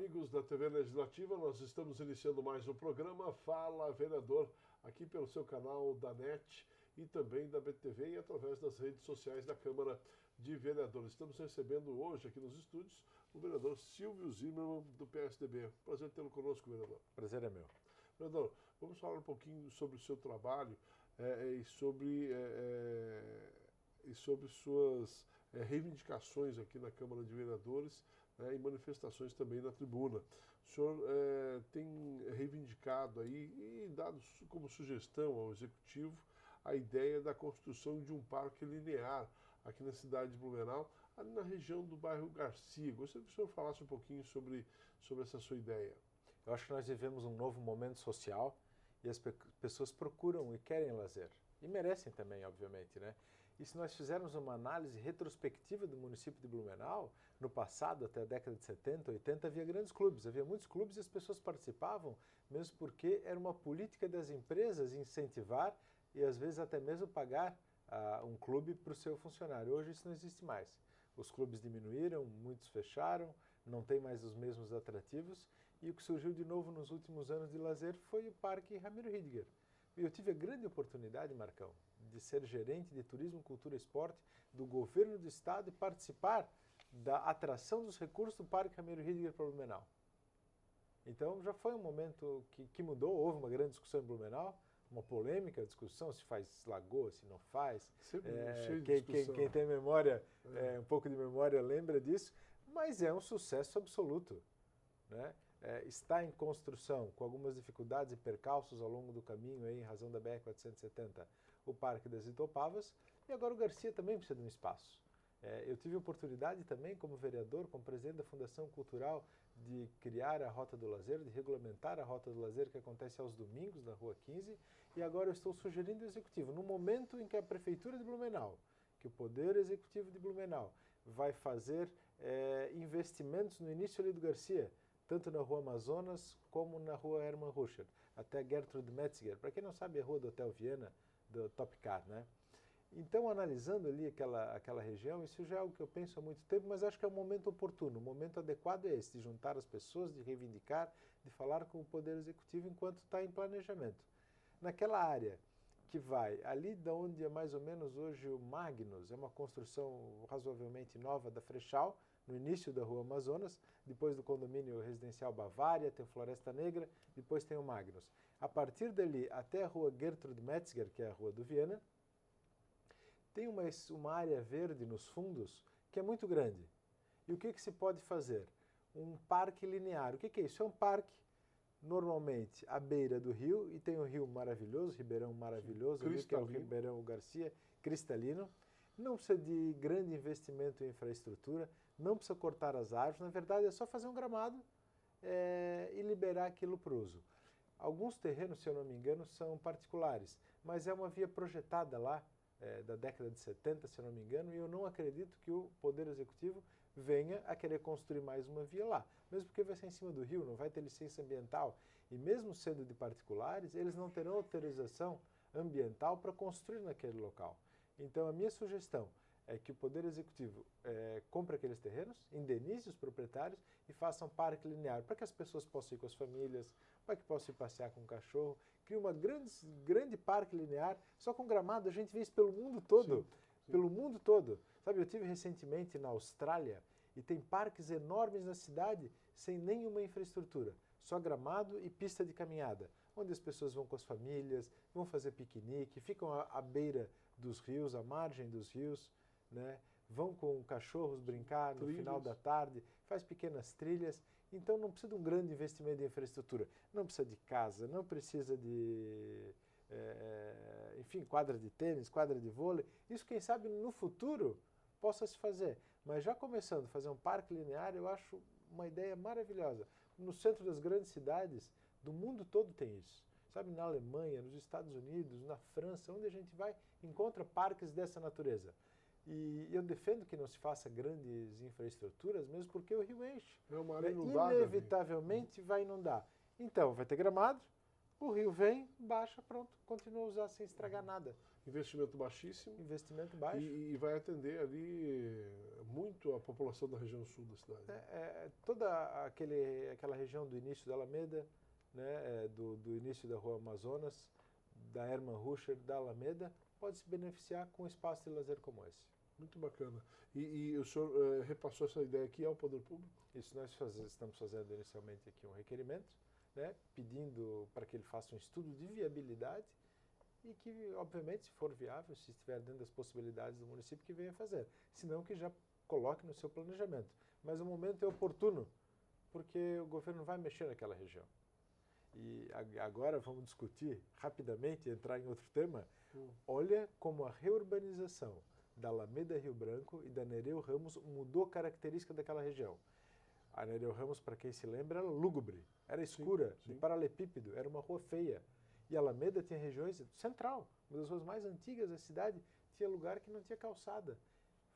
amigos da TV Legislativa, nós estamos iniciando mais um programa Fala Vereador, aqui pelo seu canal da NET e também da BTV e através das redes sociais da Câmara de Vereadores. Estamos recebendo hoje aqui nos estúdios o vereador Silvio Zimmermann, do PSDB. Prazer tê-lo conosco, vereador. Prazer é meu. Vereador, vamos falar um pouquinho sobre o seu trabalho e sobre suas reivindicações aqui na Câmara de Vereadores, e manifestações também na tribuna. O senhor tem reivindicado aí e dado como sugestão ao Executivo a ideia da construção de um parque linear aqui na cidade de Blumenau, ali na região do bairro Garcia. Gostaria que o senhor falasse um pouquinho sobre essa sua ideia. Eu acho que nós vivemos um novo momento social e as pessoas procuram e querem lazer. E merecem também, obviamente, né? E se nós fizermos uma análise retrospectiva do município de Blumenau, no passado, até a década de 70, 80, havia grandes clubes, havia muitos clubes e as pessoas participavam, mesmo porque era uma política das empresas incentivar e às vezes até mesmo pagar um clube para o seu funcionário. Hoje isso não existe mais. Os clubes diminuíram, muitos fecharam, não tem mais os mesmos atrativos e o que surgiu de novo nos últimos anos de lazer foi o Parque Ramiro Ridiger. E eu tive a grande oportunidade, Marcão, de ser gerente de Turismo, Cultura e Esporte do governo do estado e participar da atração dos recursos do Parque Ramiro Ridiger para Blumenau. Então já foi um momento que mudou, houve uma grande discussão em Blumenau, uma polêmica discussão, se faz lagoa, se não faz. Quem tem memória, um pouco de memória lembra disso, mas é um sucesso absoluto, né? Está em construção, com algumas dificuldades e percalços ao longo do caminho, aí, em razão da BR-470, o Parque das Itopavas, e agora o Garcia também precisa de um espaço. Eu tive a oportunidade também, como vereador, como presidente da Fundação Cultural, de criar a Rota do Lazer, de regulamentar a Rota do Lazer, que acontece aos domingos na Rua 15, e agora eu estou sugerindo ao Executivo, no momento em que a Prefeitura de Blumenau, que o Poder Executivo de Blumenau vai fazer investimentos no início ali do Garcia, tanto na Rua Amazonas como na Rua Hermann Ruscher, até Gertrude Metzger. Para quem não sabe, é a Rua do Hotel Viena, do Top Car, né? Então, analisando ali aquela região, isso já é algo que eu penso há muito tempo, mas acho que é um momento oportuno, o momento adequado é esse, de juntar as pessoas, de reivindicar, de falar com o Poder Executivo enquanto está em planejamento. Naquela área que vai, ali de onde é mais ou menos hoje o Magnus, é uma construção razoavelmente nova da Frechal, no início da Rua Amazonas, depois do condomínio residencial Bavária, tem o Floresta Negra, depois tem o Magnus. A partir dali até a Rua Gertrude Metzger, que é a Rua do Viena, tem uma área verde nos fundos que é muito grande. E o que se pode fazer? Um parque linear. O que é isso? É um parque, normalmente, à beira do rio, e tem um rio maravilhoso, Ribeirão maravilhoso, ali, que é o Ribeirão Garcia, cristalino. Não precisa de grande investimento em infraestrutura, não precisa cortar as árvores, na verdade é só fazer um gramado e liberar aquilo para o uso. Alguns terrenos, se eu não me engano, são particulares, mas é uma via projetada lá, da década de 70, se eu não me engano, e eu não acredito que o Poder Executivo venha a querer construir mais uma via lá, mesmo porque vai ser em cima do rio, não vai ter licença ambiental, e mesmo sendo de particulares, eles não terão autorização ambiental para construir naquele local. Então, a minha sugestão é que o Poder Executivo compre aqueles terrenos, indenize os proprietários e faça um parque linear para que as pessoas possam ir com as famílias, para que possam ir passear com o cachorro. Cria uma grande parque linear, só com gramado. A gente vê isso pelo mundo todo. Sim. Pelo mundo todo. Sabe, eu estive recentemente na Austrália e tem parques enormes na cidade sem nenhuma infraestrutura. Só gramado e pista de caminhada, onde as pessoas vão com as famílias, vão fazer piquenique, ficam à beira dos rios, à margem dos rios, né? Vão com cachorros brincar no final da tarde, faz pequenas trilhas. Então não precisa de um grande investimento em infraestrutura, não precisa de casa, não precisa de, enfim, quadra de tênis, quadra de vôlei. Isso, quem sabe, no futuro possa se fazer. Mas já começando a fazer um parque linear, eu acho uma ideia maravilhosa. No centro das grandes cidades do mundo todo tem isso. Sabe, na Alemanha, nos Estados Unidos, na França, onde a gente vai, encontra parques dessa natureza. E eu defendo que não se faça grandes infraestruturas, mesmo porque o rio enche. É uma área inundada. Inevitavelmente vai inundar. Então, vai ter gramado, o rio vem, baixa, pronto, continua a usar sem estragar nada. investimento baixíssimo. Investimento baixo. E vai atender ali muito a população da região sul da cidade. Toda aquela região do início da Alameda, né, do início da Rua Amazonas, da Hermann Ruscher, da Alameda, pode se beneficiar com um espaço de lazer como esse. Muito bacana. E o senhor repassou essa ideia aqui ao Poder Público? Isso nós estamos fazendo inicialmente aqui um requerimento, né, pedindo para que ele faça um estudo de viabilidade e que, obviamente, se for viável, se estiver dentro das possibilidades do município, que venha fazer. Se não, que já coloque no seu planejamento. Mas o momento é oportuno, porque o governo vai mexer naquela região. E agora vamos discutir rapidamente, entrar em outro tema. Olha como a reurbanização da Alameda Rio Branco e da Nereu Ramos mudou a característica daquela região. A Nereu Ramos, para quem se lembra, era lúgubre, era escura, de paralelepípedo, era uma rua feia. E a Alameda tinha regiões central, uma das ruas mais antigas da cidade, tinha lugar que não tinha calçada.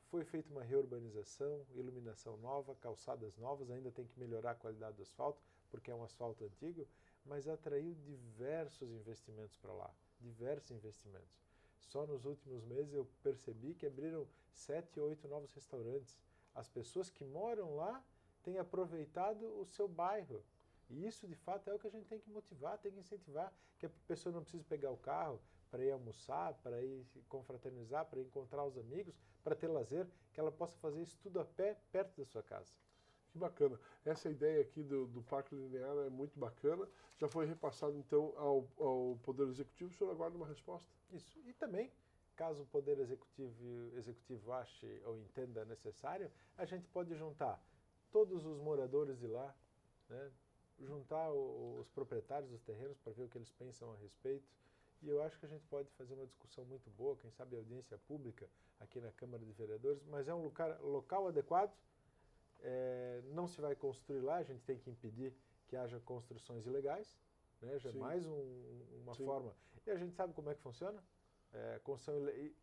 Foi feita uma reurbanização, iluminação nova, calçadas novas, ainda tem que melhorar a qualidade do asfalto, porque é um asfalto antigo, mas atraiu diversos investimentos para lá, diversos investimentos. Só nos últimos meses eu percebi que abriram 7, 8 novos restaurantes. As pessoas que moram lá têm aproveitado o seu bairro. E isso, de fato, é o que a gente tem que motivar, tem que incentivar, que a pessoa não precise pegar o carro para ir almoçar, para ir confraternizar, para encontrar os amigos, para ter lazer, que ela possa fazer isso tudo a pé, perto da sua casa. Que bacana. Essa ideia aqui do Parque Linear é muito bacana. Já foi repassado, então, ao Poder Executivo. O senhor aguarda uma resposta? Isso. E também, caso o Poder Executivo ache ou entenda necessário, a gente pode juntar todos os moradores de lá, né? Juntar os proprietários dos terrenos para ver o que eles pensam a respeito. E eu acho que a gente pode fazer uma discussão muito boa, quem sabe audiência pública aqui na Câmara de Vereadores, mas é um local adequado. Não se vai construir lá, a gente tem que impedir que haja construções ilegais, né? Já é mais uma forma. E a gente sabe como é que funciona.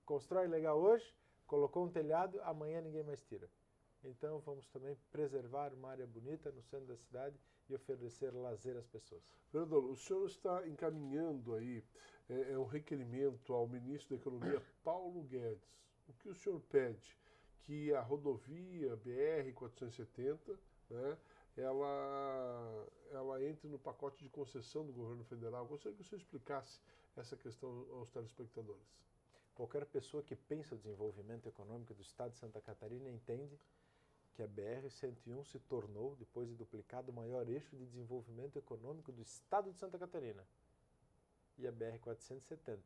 Constrói ilegal hoje, colocou um telhado, amanhã ninguém mais tira. Então vamos também preservar uma área bonita no centro da cidade e oferecer lazer às pessoas. Vereador, o senhor está encaminhando aí um requerimento ao ministro da Economia, Paulo Guedes. O que o senhor pede? Que a rodovia BR-470, né, ela entre no pacote de concessão do governo federal. Gostaria que o senhor explicasse essa questão aos telespectadores. Qualquer pessoa que pensa o desenvolvimento econômico do estado de Santa Catarina entende que a BR-101 se tornou, depois de duplicado, o maior eixo de desenvolvimento econômico do estado de Santa Catarina. E a BR-470,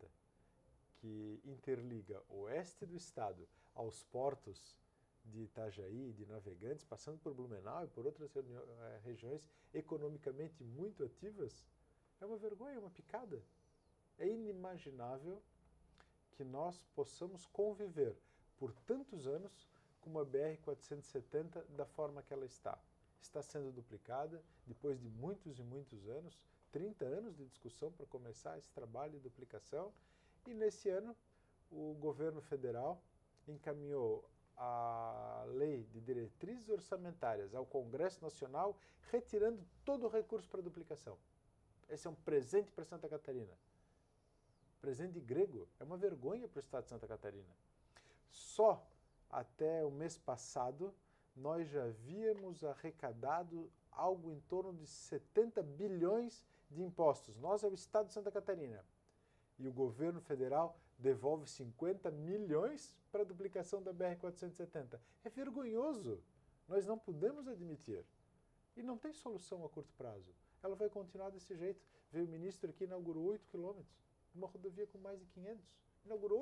que interliga o oeste do estado aos portos de Itajaí e de Navegantes, passando por Blumenau e por outras regiões economicamente muito ativas, é uma vergonha, uma picada. É inimaginável que nós possamos conviver por tantos anos com uma BR-470 da forma que ela está. Está sendo duplicada depois de muitos e muitos anos, 30 anos de discussão para começar esse trabalho de duplicação, e nesse ano o governo federal encaminhou a Lei de Diretrizes Orçamentárias ao Congresso Nacional, retirando todo o recurso para a duplicação. Esse é um presente para Santa Catarina. Presente grego. É uma vergonha para o estado de Santa Catarina. Só até o mês passado, nós já havíamos arrecadado algo em torno de 70 bilhões de impostos. Nós é o estado de Santa Catarina. E o governo federal devolve 50 milhões para a duplicação da BR-470. É vergonhoso. Nós não podemos admitir. E não tem solução a curto prazo. Ela vai continuar desse jeito. Veio o ministro aqui e inaugurou 8 quilômetros. Uma rodovia com mais de 500. Inaugurou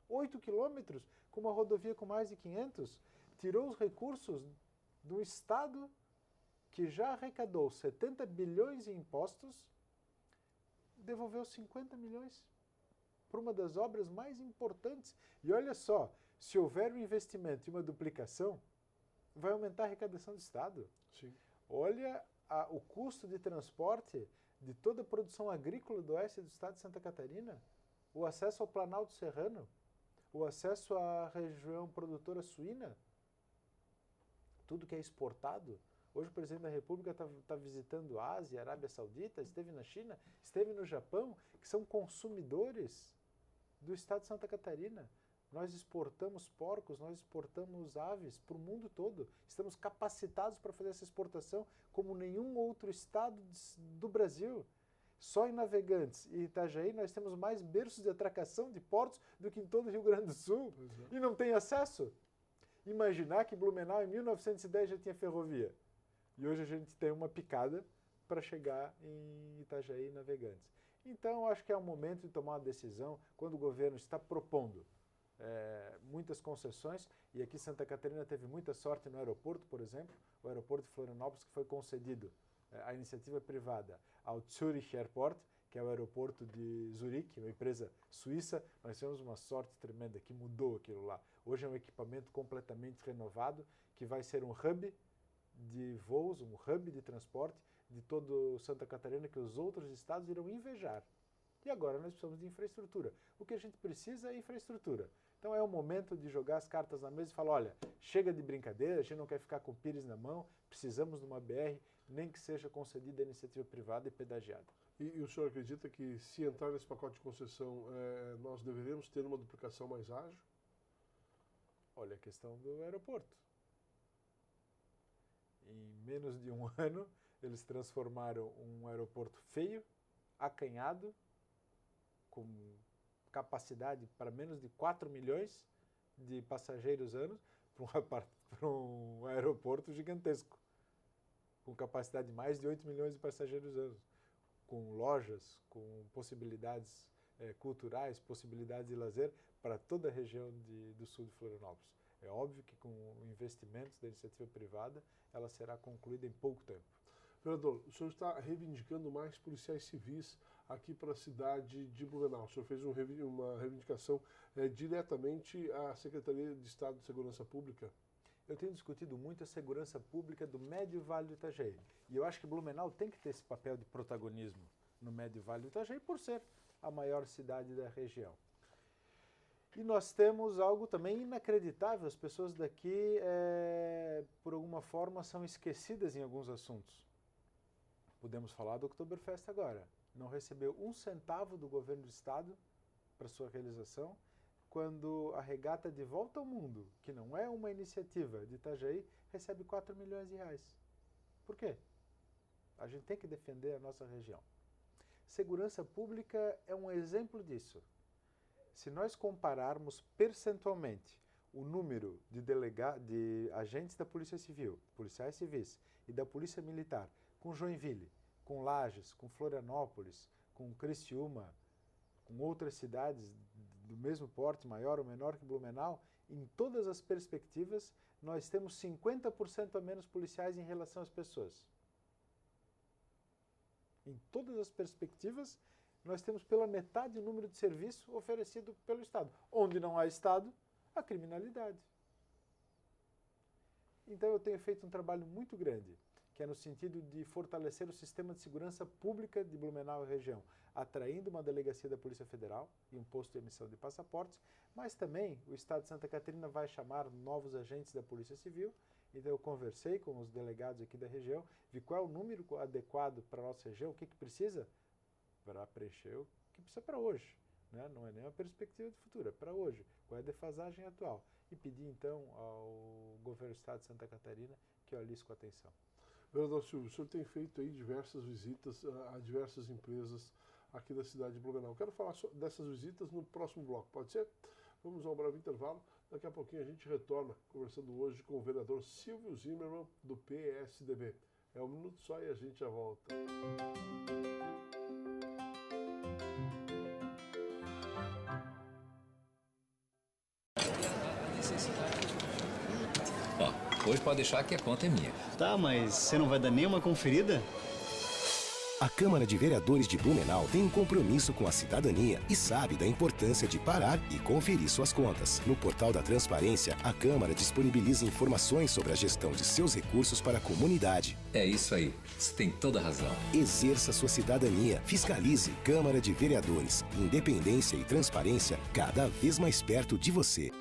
8 quilômetros com uma rodovia com mais de 500. Tirou os recursos do estado que já arrecadou 70 bilhões em impostos, devolveu 50 milhões para uma das obras mais importantes. E olha só, se houver um investimento e uma duplicação, vai aumentar a arrecadação do estado. Sim. Olha o custo de transporte de toda a produção agrícola do oeste do estado de Santa Catarina, o acesso ao Planalto Serrano, o acesso à região produtora suína, tudo que é exportado. Hoje o presidente da República está visitando a Ásia, a Arábia Saudita, esteve na China, esteve no Japão, que são consumidores do estado de Santa Catarina. Nós exportamos porcos, nós exportamos aves para o mundo todo. Estamos capacitados para fazer essa exportação como nenhum outro estado do Brasil. Só em Navegantes e Itajaí nós temos mais berços de atracação de portos do que em todo o Rio Grande do Sul. E não tem acesso. Imaginar que Blumenau em 1910 já tinha ferrovia. E hoje a gente tem uma picada para chegar em Itajaí e Navegantes. Então, acho que é um momento de tomar uma decisão quando o governo está propondo muitas concessões, e aqui Santa Catarina teve muita sorte no aeroporto, por exemplo, o aeroporto de Florianópolis, que foi concedido à iniciativa privada ao Zurich Airport, que é o aeroporto de Zurique, uma empresa suíça. Nós tivemos uma sorte tremenda que mudou aquilo lá. Hoje é um equipamento completamente renovado, que vai ser um hub de voos, um hub de transporte de todo Santa Catarina, que os outros estados irão invejar. E agora nós precisamos de infraestrutura. O que a gente precisa é infraestrutura. Então é o momento de jogar as cartas na mesa e falar, olha, chega de brincadeira, a gente não quer ficar com o pires na mão, precisamos de uma BR, nem que seja concedida a iniciativa privada e pedagiada. E o senhor acredita que, se entrar nesse pacote de concessão, nós deveremos ter uma duplicação mais ágil? Olha a questão do aeroporto. Em menos de um ano, eles transformaram um aeroporto feio, acanhado, com capacidade para menos de 4 milhões de passageiros anos, para um aeroporto gigantesco, com capacidade de mais de 8 milhões de passageiros anos, com lojas, com possibilidades culturais, possibilidades de lazer para toda a região do sul de Florianópolis. É óbvio que com investimentos da iniciativa privada, ela será concluída em pouco tempo. Vereador, o senhor está reivindicando mais policiais civis aqui para a cidade de Blumenau. O senhor fez uma reivindicação diretamente à Secretaria de Estado de Segurança Pública? Eu tenho discutido muito a segurança pública do Médio Vale do Itajaí. E eu acho que Blumenau tem que ter esse papel de protagonismo no Médio Vale do Itajaí, por ser a maior cidade da região. E nós temos algo também inacreditável. As pessoas daqui, por alguma forma, são esquecidas em alguns assuntos. Podemos falar do Oktoberfest agora. Não recebeu 1 centavo do governo do estado para sua realização, quando a regata de volta ao mundo, que não é uma iniciativa de Itajaí, recebe 4 milhões de reais. Por quê? A gente tem que defender a nossa região. Segurança pública é um exemplo disso. Se nós compararmos percentualmente o número de agentes da Polícia Civil, policiais civis e da Polícia Militar, com Joinville, com Lages, com Florianópolis, com Criciúma, com outras cidades do mesmo porte, maior ou menor que Blumenau, em todas as perspectivas, nós temos 50% a menos policiais em relação às pessoas. Em todas as perspectivas, nós temos pela metade o número de serviço oferecido pelo Estado. Onde não há Estado, há criminalidade. Então eu tenho feito um trabalho muito grande, que é no sentido de fortalecer o sistema de segurança pública de Blumenau e região, atraindo uma delegacia da Polícia Federal e um posto de emissão de passaportes, mas também o Estado de Santa Catarina vai chamar novos agentes da Polícia Civil. Então eu conversei com os delegados aqui da região, vi qual é o número adequado para a nossa região, o que precisa para preencher o que precisa para hoje. Né? Não é nem uma perspectiva de futuro, é para hoje. Qual é a defasagem atual? E pedi então ao governo do Estado de Santa Catarina que olhe com atenção. Vereador Silvio, o senhor tem feito aí diversas visitas a diversas empresas aqui da cidade de Blumenau. Quero falar dessas visitas no próximo bloco, pode ser? Vamos a um breve intervalo. Daqui a pouquinho a gente retorna conversando hoje com o vereador Silvio Zimmermann, do PSDB. É um minuto só e a gente já volta. Ó, hoje pode deixar que a conta é minha. Tá, mas você não vai dar nenhuma conferida? A Câmara de Vereadores de Blumenau tem um compromisso com a cidadania e sabe da importância de parar e conferir suas contas. No portal da Transparência, a Câmara disponibiliza informações sobre a gestão de seus recursos para a comunidade. É isso aí, você tem toda a razão. Exerça sua cidadania, fiscalize. Câmara de Vereadores, independência e transparência cada vez mais perto de você.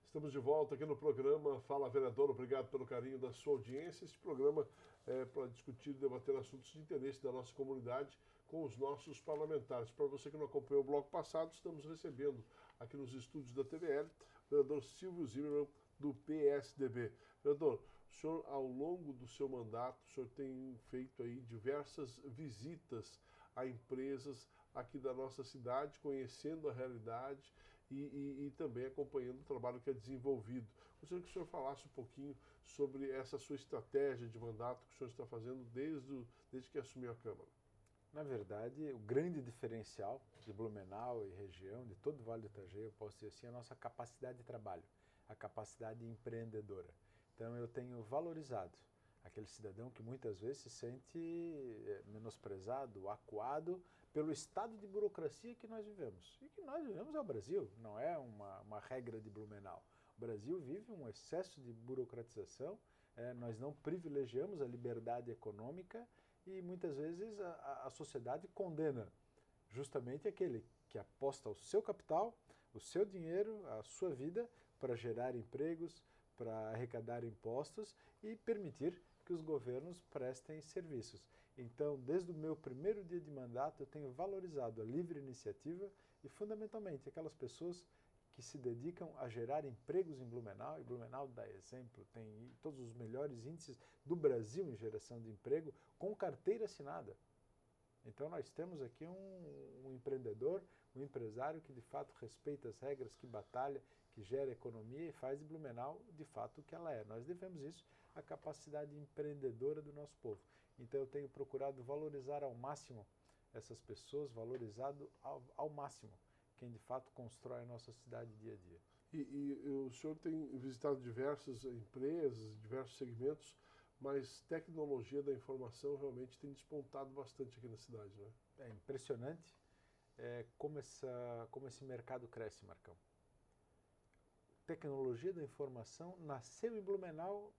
Estamos de volta volta aqui no programa Fala Vereador, obrigado pelo carinho da sua audiência. Este programa é para discutir e debater assuntos de interesse da nossa comunidade com os nossos parlamentares. Para você que não acompanhou o bloco passado, estamos recebendo aqui nos estúdios da TVL o vereador Silvio Zimmermann, do PSDB. Vereador, o senhor, ao longo do seu mandato, o senhor tem feito aí diversas visitas a empresas aqui da nossa cidade, conhecendo a realidade e também acompanhando o trabalho que é desenvolvido. Gostaria que o senhor falasse um pouquinho sobre essa sua estratégia de mandato que o senhor está fazendo desde que assumiu a Câmara. Na verdade, o grande diferencial de Blumenau e região, de todo o Vale do Itajaí, eu posso dizer assim, é a nossa capacidade de trabalho, a capacidade empreendedora. Então, eu tenho valorizado aquele cidadão que muitas vezes se sente menosprezado, acuado pelo estado de burocracia que nós vivemos. E que nós vivemos é o Brasil, não é uma regra de Blumenau. O Brasil vive um excesso de burocratização, nós não privilegiamos a liberdade econômica e muitas vezes a sociedade condena justamente aquele que aposta o seu capital, o seu dinheiro, a sua vida para gerar empregos, para arrecadar impostos e permitir que os governos prestem serviços. Então, desde o meu primeiro dia de mandato, eu tenho valorizado a livre iniciativa e, fundamentalmente, aquelas pessoas que se dedicam a gerar empregos em Blumenau, e Blumenau dá exemplo, tem todos os melhores índices do Brasil em geração de emprego, com carteira assinada. Então, nós temos aqui um empreendedor, um empresário que, de fato, respeita as regras, que batalha, que gera economia e faz de Blumenau, de fato, o que ela é. Nós devemos isso à capacidade empreendedora do nosso povo. Então, eu tenho procurado valorizar ao máximo essas pessoas, valorizado ao máximo quem, de fato, constrói a nossa cidade dia a dia. E o senhor tem visitado diversas empresas, diversos segmentos, mas tecnologia da informação realmente tem despontado bastante aqui na cidade, né? É impressionante como esse mercado cresce, Marcão. Tecnologia da informação nasceu em Blumenau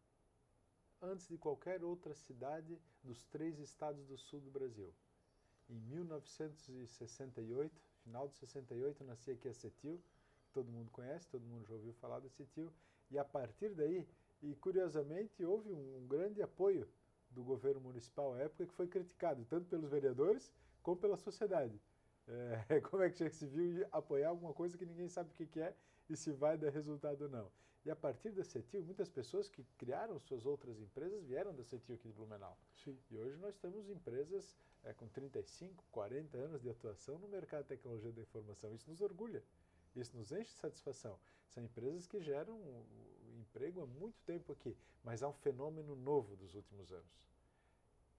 antes de qualquer outra cidade dos 3 estados do sul do Brasil. Em 1968, final de 68, nascia aqui a CETIL, que todo mundo conhece, todo mundo já ouviu falar da CETIL, e a partir daí, e curiosamente, houve um grande apoio do governo municipal à época, que foi criticado tanto pelos vereadores como pela sociedade. Como é que já se viu apoiar alguma coisa que ninguém sabe o que é e se vai dar resultado ou não. E a partir da CETIL, muitas pessoas que criaram suas outras empresas vieram da CETIL aqui de Blumenau. Sim. E hoje nós temos empresas com 35, 40 anos de atuação no mercado de tecnologia da informação. Isso nos orgulha, isso nos enche de satisfação. São empresas que geram emprego há muito tempo aqui, mas há um fenômeno novo dos últimos anos,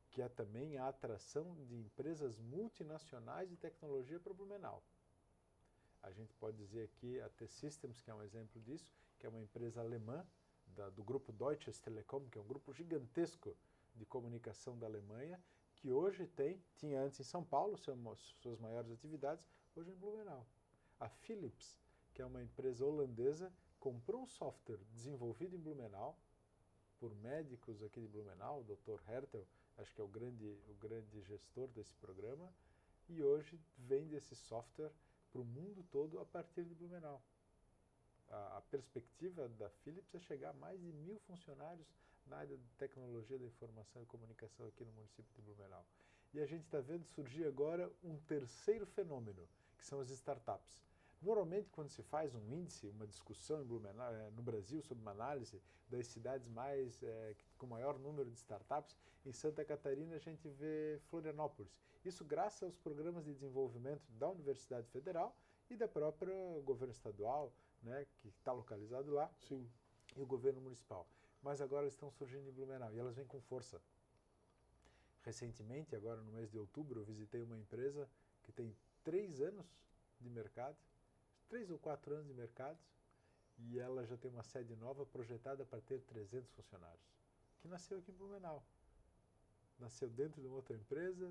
que é também a atração de empresas multinacionais de tecnologia para Blumenau. A gente pode dizer aqui a T-Systems, que é um exemplo disso, que é uma empresa alemã do grupo Deutsches Telekom, que é um grupo gigantesco de comunicação da Alemanha, que hoje tinha antes em São Paulo suas maiores atividades, hoje em Blumenau. A Philips, que é uma empresa holandesa, comprou um software desenvolvido em Blumenau por médicos aqui de Blumenau, o Dr. Hertel, acho que é o grande gestor desse programa, e hoje vende esse software para o mundo todo a partir de Blumenau. A perspectiva da Philips é chegar a mais de 1.000 funcionários na área de tecnologia da informação e comunicação aqui no município de Blumenau. E a gente está vendo surgir agora um terceiro fenômeno, que são as startups. Normalmente, quando se faz um índice, uma discussão em Blumenau, no Brasil sobre uma análise das cidades com maior número de startups, em Santa Catarina a gente vê Florianópolis. Isso graças aos programas de desenvolvimento da Universidade Federal e da própria governo estadual, né, que está localizado lá, Sim. e o governo municipal. Mas agora elas estão surgindo em Blumenau e elas vêm com força. Recentemente, agora no mês de outubro, eu visitei uma empresa que tem 3 anos de mercado, 3 ou 4 anos de mercado, e ela já tem uma sede nova projetada para ter 300 funcionários, que nasceu aqui em Blumenau. Nasceu dentro de uma outra empresa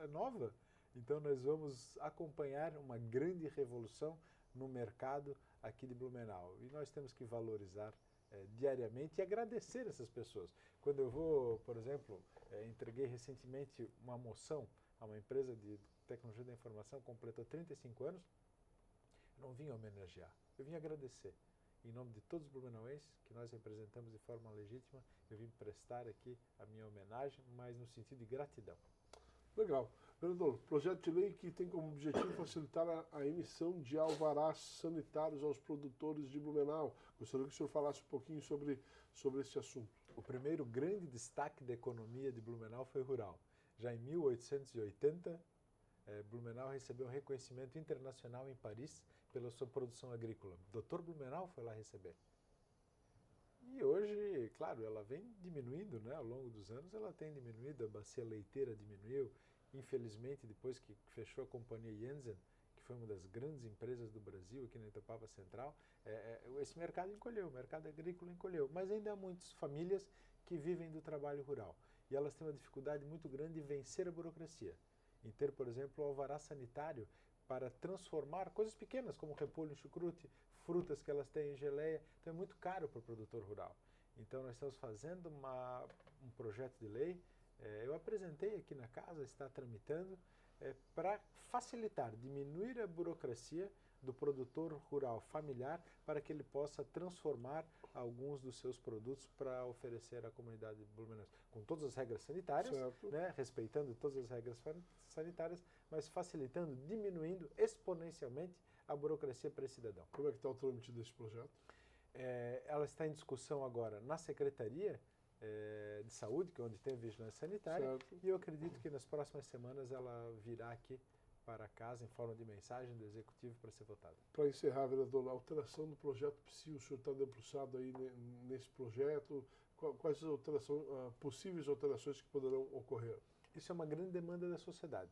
nova. Então nós vamos acompanhar uma grande revolução no mercado aqui de Blumenau. E nós temos que valorizar diariamente e agradecer essas pessoas. Quando eu vou, por exemplo, entreguei recentemente uma moção a uma empresa de tecnologia da informação, completou 35 anos, eu não vim homenagear, eu vim agradecer. em nome de todos os blumenauenses, que nós representamos de forma legítima, eu vim prestar aqui a minha homenagem, mas no sentido de gratidão. Legal. Vereador, projeto de lei que tem como objetivo facilitar a emissão de alvarás sanitários aos produtores de Blumenau. Gostaria que o senhor falasse um pouquinho sobre esse assunto. O primeiro grande destaque da economia de Blumenau foi rural. Já em 1880, Blumenau recebeu um reconhecimento internacional em Paris pela sua produção agrícola. Dr. Blumenau foi lá receber. E hoje, claro, ela vem diminuindo, né? Ao longo dos anos ela tem diminuído, a bacia leiteira diminuiu. Infelizmente, depois que fechou a companhia Jensen, que foi uma das grandes empresas do Brasil aqui na Itapava Central, esse mercado encolheu, o mercado agrícola encolheu. Mas ainda há muitas famílias que vivem do trabalho rural. E elas têm uma dificuldade muito grande em vencer a burocracia. Em ter, por exemplo, o alvará sanitário para transformar coisas pequenas, como repolho em chucrute, frutas que elas têm em geleia. Então é muito caro para o produtor rural. Então nós estamos fazendo um projeto de lei, eu apresentei aqui na casa, está tramitando, para facilitar, diminuir a burocracia do produtor rural familiar para que ele possa transformar alguns dos seus produtos para oferecer à comunidade blumenauense, com todas as regras sanitárias, né, respeitando todas as regras sanitárias, mas facilitando, diminuindo exponencialmente a burocracia para esse cidadão. Como é que está o trâmite desse projeto? Ela está em discussão agora na Secretaria de Saúde, que é onde tem a vigilância sanitária, e eu acredito que nas próximas semanas ela virá aqui para casa em forma de mensagem do Executivo para ser votada. Para encerrar, vereador, a alteração do projeto PSI, o senhor está debruçado aí nesse projeto, quais as possíveis alterações que poderão ocorrer? Isso é uma grande demanda da sociedade.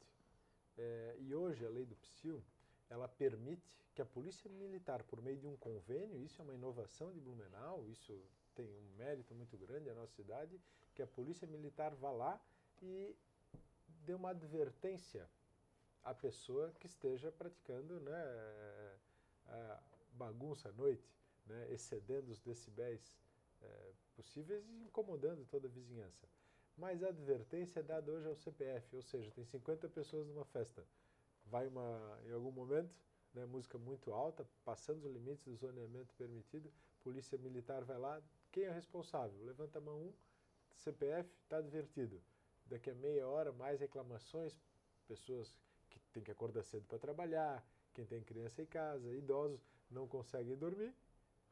E hoje a lei do PSI, ela permite que a Polícia Militar, por meio de um convênio, isso é uma inovação de Blumenau, isso tem um mérito muito grande à nossa cidade, que a Polícia Militar vá lá e dê uma advertência à pessoa que esteja praticando, né, a bagunça à noite, né, excedendo os decibéis possíveis e incomodando toda a vizinhança. Mas a advertência é dada hoje ao CPF, ou seja, tem 50 pessoas numa festa. Vai em algum momento, né, música muito alta, passando os limites do zoneamento permitido, polícia militar vai lá, quem é o responsável? Levanta a mão 1, CPF, está advertido. Daqui a meia hora, mais reclamações, pessoas que têm que acordar cedo para trabalhar, quem tem criança em casa, idosos, não conseguem dormir,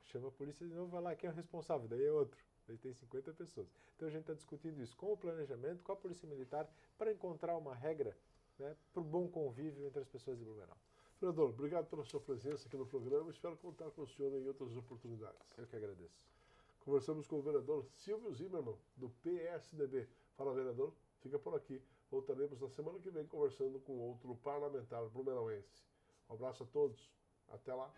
chama a polícia de novo, vai lá, quem é o responsável? Daí é outro. Daí tem 50 pessoas. Então a gente está discutindo isso com o planejamento, com a Polícia Militar, para encontrar uma regra, né, para o bom convívio entre as pessoas de Blumenau. Vereador, obrigado pela sua presença aqui no programa. Espero contar com o senhor em outras oportunidades. Eu que agradeço. Conversamos com o vereador Silvio Zimmermann, do PSDB. Fala, vereador. Fica por aqui. Voltaremos na semana que vem conversando com outro parlamentar blumenauense. Um abraço a todos. Até lá.